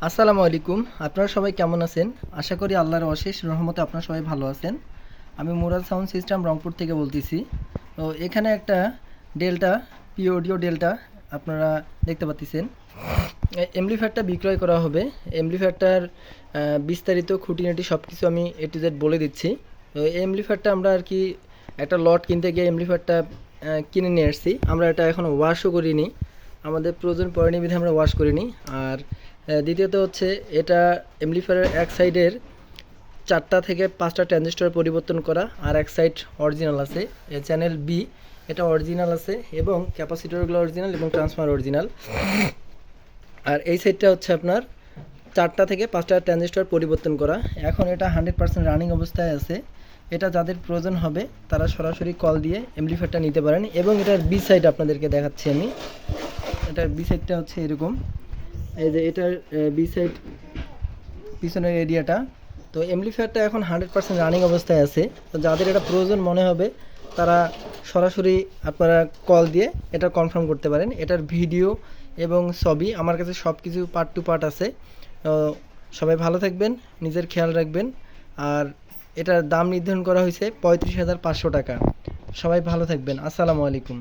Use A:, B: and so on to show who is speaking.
A: আসসালামু আলাইকুম। আপনারা সবাই কেমন আছেন? আশা করি আল্লাহর অশেষ রহমতে আপনারা সবাই ভালো আছেন। আমি মুরাদ সাউন্ড সিস্টেম রংপুর থেকে বলতেছি। তো এখানে একটা ডেল্টা অডিও ডেল্টা আপনারা দেখতে পাচ্ছেন। এমপ্লিফায়ারটা বিক্রয় করা হবে। এমপ্লিফায়ারটার বিস্তারিত খুঁটিনাটি সব কিছু আমি এ টু জেড বলে দিচ্ছি। তো এই এমপ্লিফায়ারটা আমরা আর কি একটা লট কিনতে গিয়ে এমপ্লিফায়ারটা কিনে নিয়ে আসছি। আমরা এটা এখনও ওয়াশও করিনি, আমাদের প্রয়োজন পড়েনি বিধে আমরা ওয়াশ করিনি। আর দ্বিতীয়ত হচ্ছে এটা এমপ্লিফায়ারের এক সাইডের 4টা থেকে 5টা ট্রানজিস্টর পরিবর্তন করা, আর এক সাইড অরিজিনাল আছে। চ্যানেল বি এটা অরিজিনাল আছে এবং ক্যাপাসিটরগুলো অরিজিনাল এবং ট্রান্সফার অরিজিনাল। আর এই সাইডটা হচ্ছে আপনার 4টা থেকে 5টা ট্রানজিস্টর পরিবর্তন করা। এখন এটা 100% রানিং অবস্থায় আছে। এটা যাদের প্রয়োজন হবে তারা সরাসরি কল দিয়ে এমপ্লিফায়ারটা নিতে পারেন। এবং এটার বি সাইড আপনাদেরকে দেখাচ্ছি আমি। এটার বি সাইডটা হচ্ছে এরকম, এই যে এটার বি সাইড পিছনের এরিয়াটা। তো এমপ্লিফায়ারটা এখন 100% রানিং অবস্থায় আছে। তো যাদের এটা প্রয়োজন মনে হবে তারা সরাসরি আপনারা কল দিয়ে এটা কনফার্ম করতে পারেন। এটার ভিডিও এবং ছবি আমার কাছে সব কিছু পার্ট টু পার্ট আছে। তো সবাই ভালো থাকবেন, নিজের খেয়াল রাখবেন। আর এটার দাম নির্ধারণ করা হয়েছে 35,500 টাকা। সবাই ভালো থাকবেন। আসসালামু আলাইকুম।